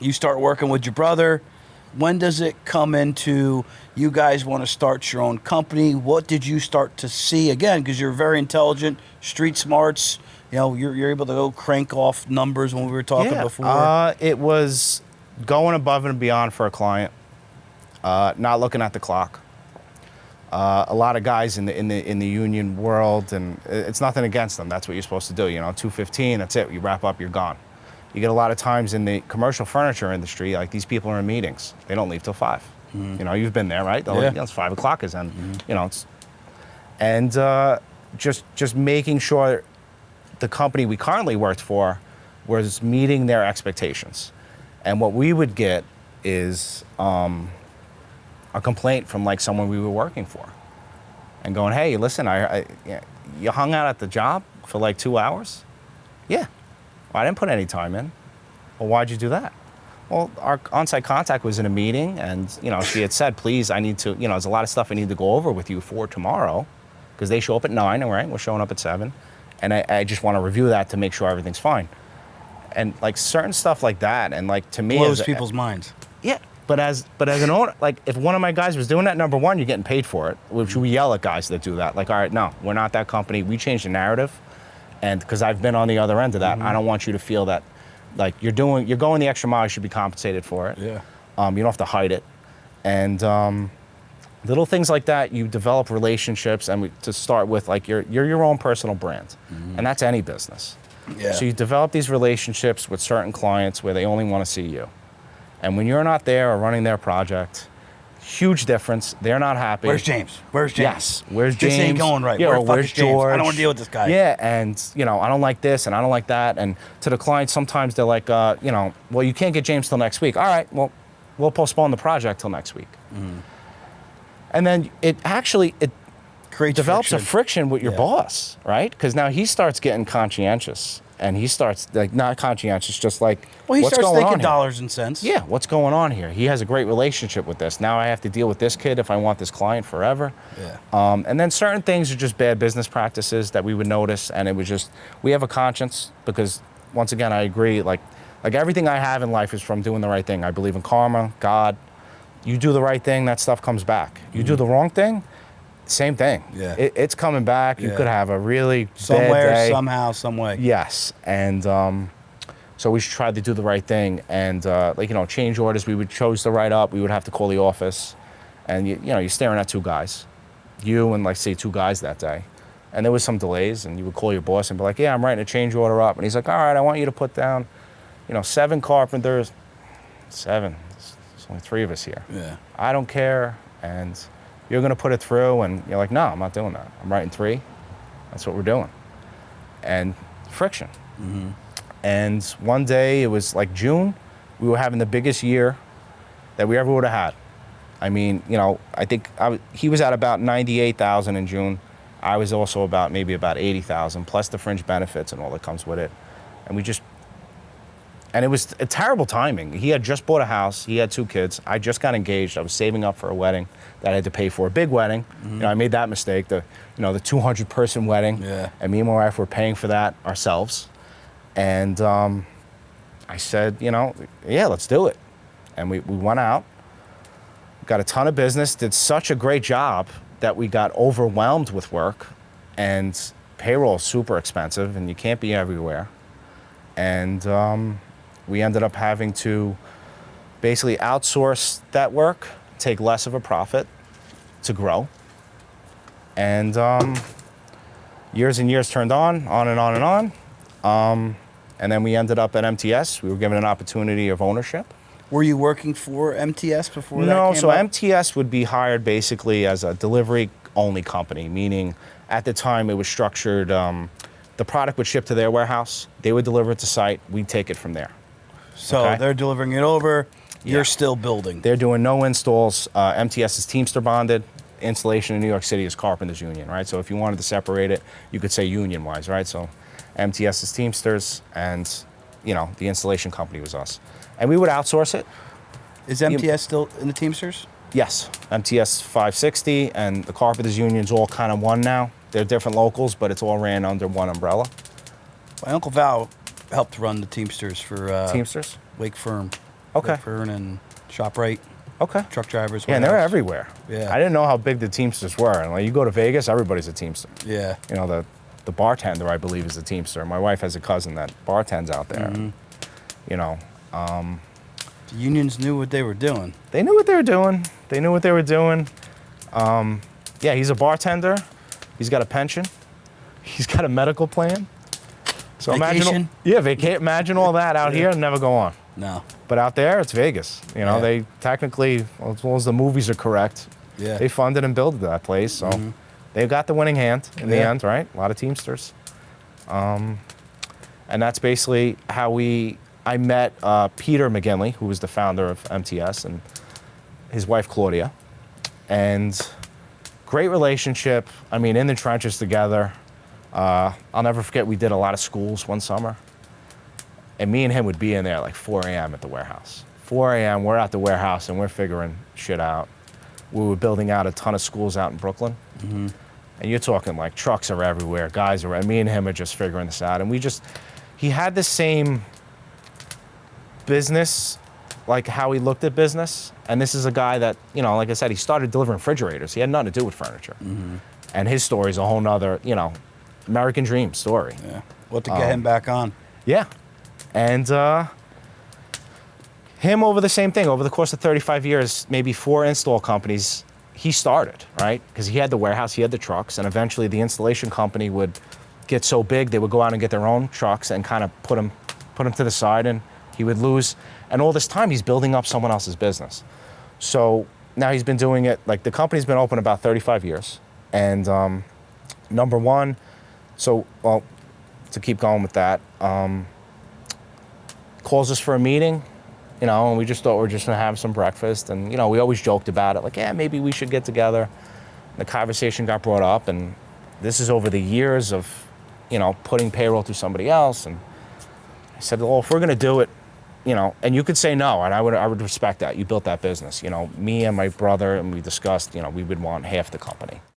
You start working with your brother. When does it come into you guys want to start your own company? What did you start to see? Again, because you're very intelligent, street smarts. You know, you're able to go crank off numbers when we were talking before. It was going above and beyond for a client, not looking at the clock. A lot of guys in the union world, and it's nothing against them. That's what you're supposed to do. You know, 2:15. That's it. You wrap up. You're gone. You get a lot of times in the commercial furniture industry, like these people are in meetings. They don't leave till 5. You know, you've been there, right? They'll leave, you know, it's 5 o'clock is end. You know, just making sure the company we currently worked for was meeting their expectations. And what we would get is a complaint from like someone we were working for, and going, "Hey, listen, you hung out at the job for like 2 hours." Yeah. Well, I didn't put any time in. Well, why'd you do that? Well, our on-site contact was in a meeting, and you know, she had said, "Please, I need to, you know, there's a lot of stuff I need to go over with you for tomorrow, because they show up at 9, all right? We're showing up at 7, and I just want to review that to make sure everything's fine." And like certain stuff like that, and like to me, blows people's minds. Yeah, but as an owner, like if one of my guys was doing that, number one, you're getting paid for it, which we yell at guys that do that. Like, all right, no, we're not that company. We change the narrative. And because I've been on the other end of that, I don't want you to feel that, like you're going the extra mile. You should be compensated for it. Yeah. You don't have to hide it, and little things like that. You develop relationships, and to start with, like you're your own personal brand, and that's any business. Yeah. So you develop these relationships with certain clients where they only want to see you, and when you're not there or running their project, huge difference. They're not happy. Where's James? Where's James? Yes. Where's James? This ain't going right. Yeah, where's George? I don't want to deal with this guy. Yeah, and you know, I don't like this and I don't like that. And to the client, sometimes they're like, you know, well, you can't get James till next week. All right, well, we'll postpone the project till next week. And then it develops a friction with your boss, right? Because now he starts getting conscientious. And he starts, like, not conscientious, just like, well, he what's starts going on thinking here? dollars and cents. Yeah, what's going on here? He has a great relationship with this. Now I have to deal with this kid if I want this client forever. Yeah. And then certain things are just bad business practices that we would notice, and it was just, we have a conscience because, once again, I agree, like everything I have in life is from doing the right thing. I believe in karma, God. You do the right thing, that stuff comes back. You do the wrong thing, same thing. Yeah. It's coming back. You could have a really somewhere, bad day. somehow, some way. Yes, and so we tried to do the right thing, and like, you know, change orders we would chose to write up. We would have to call the office, and you know, you're staring at 2 guys, you and like say 2 guys that day, and there was some delays, and you would call your boss and be like, "Yeah, I'm writing a change order up," and he's like, "All right, I want you to put down, you know, 7 carpenters, 7. There's only 3 of us here. Yeah. I don't care, and you're gonna put it through," and you're like, "No, I'm not doing that. I'm writing 3. That's what we're doing." And friction. And one day, it was like June, we were having the biggest year that we ever would have had. I mean, you know, I think he was at about 98,000 in June. I was also about 80,000, plus the fringe benefits and all that comes with it. And it was a terrible timing. He had just bought a house. He had 2 kids. I just got engaged. I was saving up for a wedding that I had to pay for, a big wedding. You know, I made that mistake, the 200-person wedding. Yeah. And me and my wife were paying for that ourselves. And I said, you know, yeah, let's do it. And we went out, got a ton of business, did such a great job that we got overwhelmed with work. And payroll is super expensive, and you can't be everywhere. And we ended up having to basically outsource that work, take less of a profit to grow. And years and years turned on and on and on. And then we ended up at MTS. We were given an opportunity of ownership. Were you working for MTS before that No, came so up? MTS would be hired basically as a delivery-only company, meaning at the time it was structured, the product would ship to their warehouse, they would deliver it to site, we'd take it from there. So Okay. they're delivering it over, you're Yeah. still building. They're doing no installs. MTS is Teamster bonded. Installation in New York City is Carpenters Union, right? So if you wanted to separate it, you could say union-wise, right? So MTS is Teamsters, and you know, the installation company was us. And we would outsource it. Is MTS still in the Teamsters? Yes, MTS 560 and the Carpenters Union's all kind of one now. They're different locals, but it's all ran under one umbrella. My Uncle Val helped run the Teamsters for Teamsters? Wake Firm. Okay. Bickford and ShopRite, Okay. truck drivers. Yeah, and they're warehouse. everywhere. Yeah. I didn't know how big the Teamsters were. And like you go to Vegas, everybody's a Teamster. Yeah. You know, the bartender, I believe, is a Teamster. My wife has a cousin that bartends out there. Mm-hmm. You know, The unions knew what they were doing. they knew what they were doing. They knew what they were doing. Yeah, he's a bartender. He's got a pension. He's got a medical plan. So Vacation? imagine all that out here and never go on. No. But out there, it's Vegas. You know, Yeah. they technically, as long as the movies are correct, Yeah. they funded and built that place. So they've got the winning hand in the Yeah. end, right? A lot of Teamsters. And that's basically how I met Peter McGinley, who was the founder of MTS, and his wife, Claudia. And great relationship. I mean, in the trenches together. I'll never forget, we did a lot of schools one summer. And me and him would be in there like 4 a.m. at the warehouse. 4 a.m., we're at the warehouse and we're figuring shit out. We were building out a ton of schools out in Brooklyn. And you're talking like trucks are everywhere, guys are, and me and him are just figuring this out. And he had the same business, like how he looked at business. And this is a guy that, you know, like I said, he started delivering refrigerators. He had nothing to do with furniture. And his story is a whole nother, you know, American dream story. Yeah. What to get him back on? Yeah. And him over the same thing, over the course of 35 years, maybe 4 install companies, he started, right? Because he had the warehouse, he had the trucks, and eventually the installation company would get so big, they would go out and get their own trucks and kind of put them to the side, and he would lose. And all this time, he's building up someone else's business. So now he's been doing it, like the company's been open about 35 years. And number one, to keep going with that, calls us for a meeting, you know, and we just thought we were just gonna have some breakfast. And, you know, we always joked about it, like, yeah, maybe we should get together. And the conversation got brought up, and this is over the years of, you know, putting payroll through somebody else. And I said, well, if we're gonna do it, you know, and you could say no, and I would respect that. You built that business, you know, me and my brother, and we discussed, you know, we would want half the company.